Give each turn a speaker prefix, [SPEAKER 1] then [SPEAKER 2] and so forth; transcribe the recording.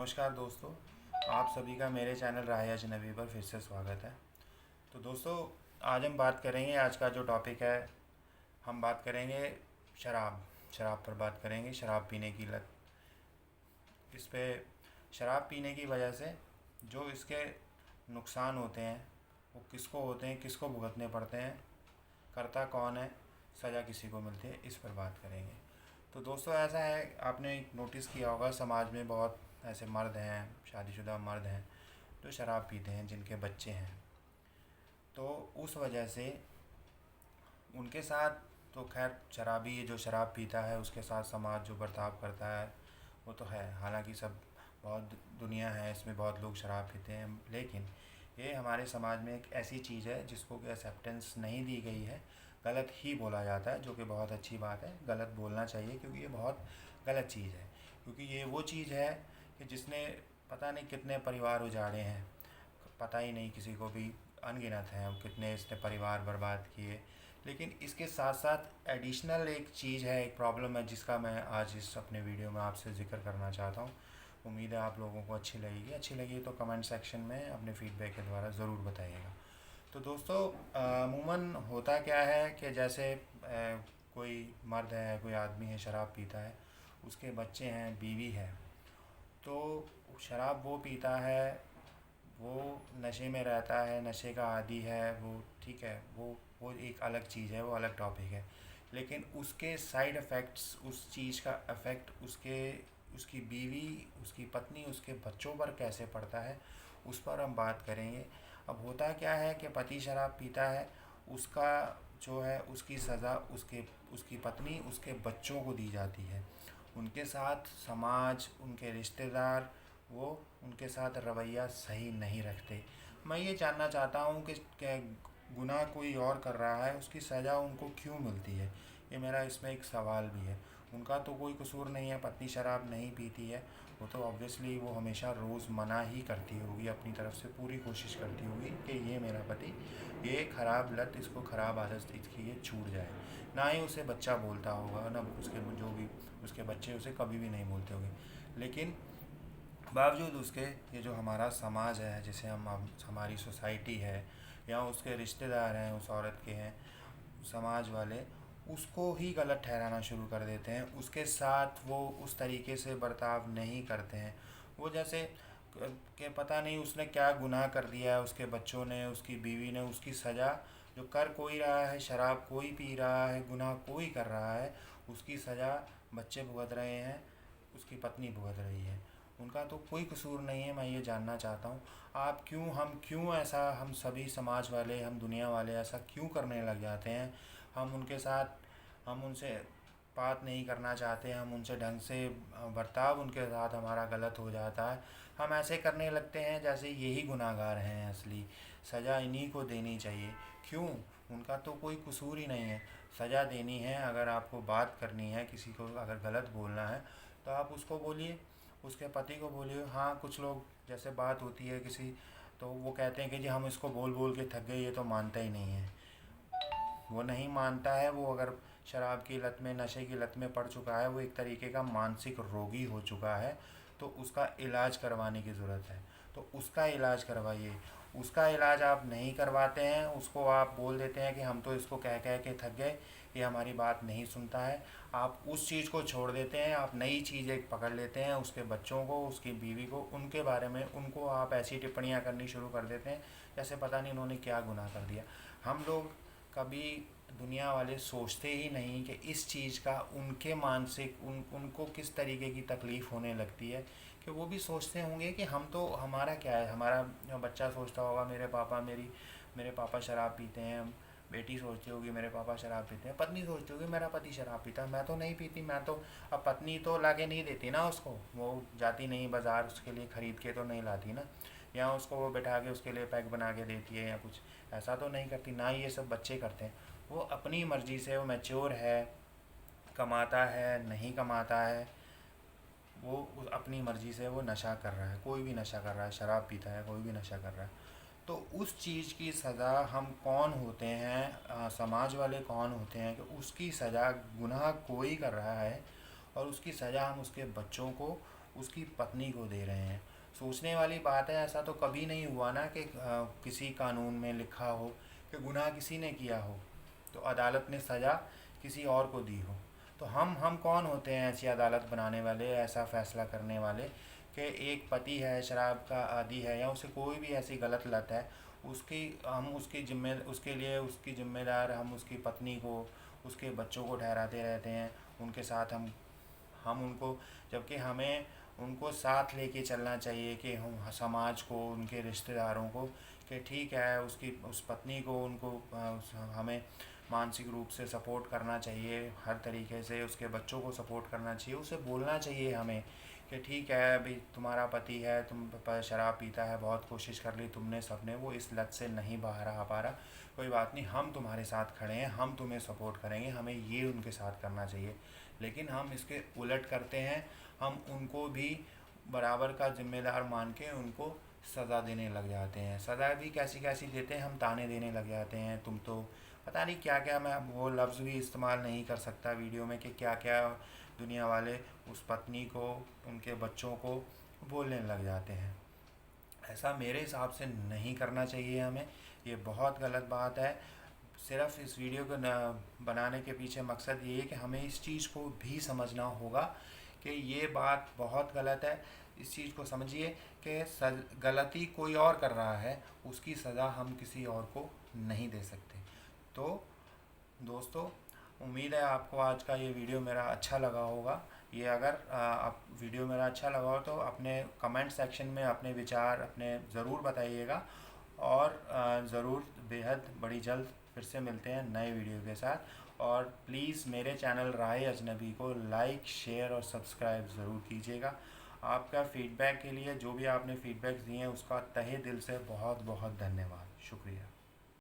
[SPEAKER 1] नमस्कार दोस्तों, आप सभी का मेरे चैनल राह अजनबी पर फिर से स्वागत है। तो दोस्तों, आज हम बात करेंगे, आज का जो टॉपिक है, हम बात करेंगे शराब शराब पर बात करेंगे, शराब पीने की लत। इस पे शराब पीने की वजह से जो इसके नुकसान होते हैं वो किसको होते हैं, किसको भुगतने पड़ते हैं, करता कौन है, सज़ा किसी को मिलती है, इस पर बात करेंगे। तो दोस्तों, ऐसा है, आपने नोटिस किया होगा समाज में बहुत ऐसे मर्द हैं, शादीशुदा मर्द हैं जो शराब पीते हैं, जिनके बच्चे हैं। तो उस वजह से उनके साथ, तो खैर शराबी जो शराब पीता है उसके साथ समाज जो बर्ताव करता है वो तो है, हालांकि सब बहुत दुनिया है, इसमें बहुत लोग शराब पीते हैं, लेकिन ये हमारे समाज में एक ऐसी चीज़ है जिसको कि एक्सेप्टेंस नहीं दी गई है। गलत ही बोला जाता है, जो कि बहुत अच्छी बात है, गलत बोलना चाहिए क्योंकि ये बहुत गलत चीज़ है। क्योंकि ये वो चीज़ है कि जिसने पता नहीं कितने परिवार उजाड़े हैं, पता ही नहीं किसी को भी, अनगिनत हैं कितने इसने परिवार बर्बाद किए। लेकिन इसके साथ साथ एडिशनल एक चीज़ है, एक प्रॉब्लम है, जिसका मैं आज इस अपने वीडियो में आपसे ज़िक्र करना चाहता हूँ। उम्मीद है आप लोगों को अच्छी लगेगी। अच्छी लगी तो कमेंट सेक्शन में अपने फीडबैक के द्वारा ज़रूर बताइएगा। तो दोस्तों, अमूमन होता क्या है कि जैसे कोई मर्द है, कोई आदमी है, शराब पीता है, उसके बच्चे हैं, बीवी है, तो शराब वो पीता है, वो नशे में रहता है, नशे का आदी है वो, ठीक है, वो एक अलग चीज़ है, वो अलग टॉपिक है। लेकिन उसके साइड इफ़ेक्ट्स, उस चीज़ का इफ़ेक्ट उसकी बीवी, उसकी पत्नी, उसके बच्चों पर कैसे पड़ता है, उस पर हम बात करेंगे। अब होता क्या है कि पति शराब पीता है, उसका जो है उसकी सज़ा उसकी पत्नी, उसके बच्चों को दी जाती है। उनके साथ समाज, उनके रिश्तेदार, वो उनके साथ रवैया सही नहीं रखते। मैं ये जानना चाहता हूँ कि क्या गुनाह कोई और कर रहा है, उसकी सज़ा उनको क्यों मिलती है? ये मेरा इसमें एक सवाल भी है। उनका तो कोई कसूर नहीं है, पत्नी शराब नहीं पीती है, वो तो ऑब्वियसली वो हमेशा रोज़ मना ही करती होगी, अपनी तरफ से पूरी कोशिश करती होगी कि ये मेरा पति, ये ख़राब लत, इसको ख़राब आदत इसकी ये छूट जाए। ना ही उसे बच्चा बोलता होगा, ना उसके जो भी उसके बच्चे उसे कभी भी नहीं बोलते होंगे। लेकिन बावजूद उसके, ये जो हमारा समाज है, जिसे हम हमारी सोसाइटी है, या उसके रिश्तेदार हैं, उस औरत के हैं, समाज वाले उसको ही गलत ठहराना शुरू कर देते हैं। उसके साथ वो उस तरीके से बर्ताव नहीं करते हैं। वो जैसे कि पता नहीं उसने क्या गुनाह कर दिया है, उसके बच्चों ने, उसकी बीवी ने, उसकी सज़ा, जो कर कोई रहा है, शराब कोई पी रहा है, गुनाह कोई कर रहा है, उसकी सज़ा बच्चे भुगत रहे हैं, उसकी पत्नी भुगत रही है। उनका तो कोई कसूर नहीं है। मैं ये जानना चाहता हूँ, हम क्यों ऐसा, हम सभी समाज वाले, हम दुनिया वाले ऐसा क्यों करने लग जाते हैं? हम उनसे बात नहीं करना चाहते, हम उनसे ढंग से बर्ताव उनके साथ हमारा गलत हो जाता है। हम ऐसे करने लगते हैं जैसे यही गुनाहगार हैं असली, सज़ा इन्हीं को देनी चाहिए। क्यों? उनका तो कोई कसूर ही नहीं है। सज़ा देनी है, अगर आपको बात करनी है, किसी को अगर गलत बोलना है तो आप उसको बोलिए, उसके पति को बोलिए। हाँ, कुछ लोग जैसे बात होती है किसी, तो वो कहते हैं कि जी हम इसको बोल बोल के थक गए, ये तो मानता ही नहीं है। वो नहीं मानता है, वो अगर शराब की लत में, नशे की लत में पड़ चुका है, वो एक तरीके का मानसिक रोगी हो चुका है, तो उसका इलाज करवाने की ज़रूरत है। तो उसका इलाज करवाइए। उसका इलाज आप नहीं करवाते हैं, उसको आप बोल देते हैं कि हम तो इसको कह कह के थक गए, ये हमारी बात नहीं सुनता है। आप उस चीज़ को छोड़ देते हैं, आप नई चीज़ एक पकड़ लेते हैं, उसके बच्चों को, उसकी बीवी को, उनके बारे में उनको आप ऐसी टिप्पणियाँ करनी शुरू कर देते हैं जैसे पता नहीं उन्होंने क्या गुनाह कर दिया। हम लोग कभी, दुनिया वाले सोचते ही नहीं कि इस चीज़ का उनके मानसिक, उनको किस तरीके की तकलीफ़ होने लगती है, कि वो भी सोचते होंगे कि हम तो, हमारा क्या है, हमारा बच्चा सोचता होगा मेरे पापा शराब पीते हैं, बेटी सोचती होगी मेरे पापा शराब पीते हैं, पत्नी सोचती होगी मेरा पति शराब पीता है, मैं तो नहीं पीती, मैं तो, अब पत्नी तो लाके नहीं देती ना उसको, वो जाती नहीं बाज़ार, उसके लिए ख़रीद के तो नहीं लाती ना, या उसको वो बैठा के उसके लिए पैक बना के देती है, या कुछ ऐसा तो नहीं करती ना। ये सब बच्चे करते हैं। वो अपनी मर्ज़ी से, वो मैच्योर है, कमाता है नहीं कमाता है, वो अपनी मर्ज़ी से वो नशा कर रहा है, कोई भी नशा कर रहा है, शराब पीता है, कोई भी नशा कर रहा है। तो उस चीज़ की सज़ा हम कौन होते हैं, समाज वाले कौन होते हैं कि उसकी सज़ा, गुनाह कोई कर रहा है और उसकी सज़ा हम उसके बच्चों को, उसकी पत्नी को दे रहे हैं। सोचने वाली बात है, ऐसा तो कभी नहीं हुआ ना कि किसी कानून में लिखा हो कि गुनाह किसी ने किया हो तो अदालत ने सज़ा किसी और को दी हो। तो हम कौन होते हैं ऐसी अदालत बनाने वाले, ऐसा फ़ैसला करने वाले कि एक पति है शराब का आदी है या उसे कोई भी ऐसी गलत लत है, उसके लिए उसकी जिम्मेदार हम उसकी पत्नी को, उसके बच्चों को ठहराते रहते हैं। उनके साथ हम उनको, जबकि हमें उनको साथ लेके चलना चाहिए कि हम समाज को, उनके रिश्तेदारों को, कि ठीक है उसकी उस पत्नी को उनको हमें मानसिक रूप से सपोर्ट करना चाहिए, हर तरीके से उसके बच्चों को सपोर्ट करना चाहिए, उसे बोलना चाहिए हमें कि ठीक है अभी तुम्हारा पति है, शराब पीता है, बहुत कोशिश कर ली तुमने सबने, वो इस लत से नहीं बाहर आ पा रहा, कोई बात नहीं, हम तुम्हारे साथ खड़े हैं, हम तुम्हें सपोर्ट करेंगे, हमें ये उनके साथ करना चाहिए। लेकिन हम इसके उलट करते हैं, हम उनको भी बराबर का जिम्मेदार मान के उनको सज़ा देने लग जाते हैं। सज़ा भी कैसी कैसी देते हैं, हम ताने देने लग जाते हैं, तुम तो पता नहीं क्या क्या, मैं वो लफ्ज़ भी इस्तेमाल नहीं कर सकता वीडियो में कि क्या क्या दुनिया वाले उस पत्नी को, उनके बच्चों को बोलने लग जाते हैं। ऐसा मेरे हिसाब से नहीं करना चाहिए हमें, ये बहुत गलत बात है। सिर्फ इस वीडियो को बनाने के पीछे मकसद ये है कि हमें इस चीज़ को भी समझना होगा कि ये बात बहुत गलत है। इस चीज़ को समझिए कि गलती कोई और कर रहा है, उसकी सज़ा हम किसी और को नहीं दे सकते। तो दोस्तों, उम्मीद है आपको आज का ये वीडियो मेरा अच्छा लगा होगा। ये अगर आप वीडियो मेरा अच्छा लगा हो तो अपने कमेंट सेक्शन में अपने विचार अपने ज़रूर बताइएगा, और ज़रूर बेहद बड़ी जल्द फिर से मिलते हैं नए वीडियो के साथ। और प्लीज़ मेरे चैनल राहे अजनबी को लाइक, शेयर और सब्सक्राइब ज़रूर कीजिएगा। आपका फ़ीडबैक के लिए, जो भी आपने फ़ीडबैक दिए हैं उसका तहे दिल से बहुत बहुत धन्यवाद, शुक्रिया।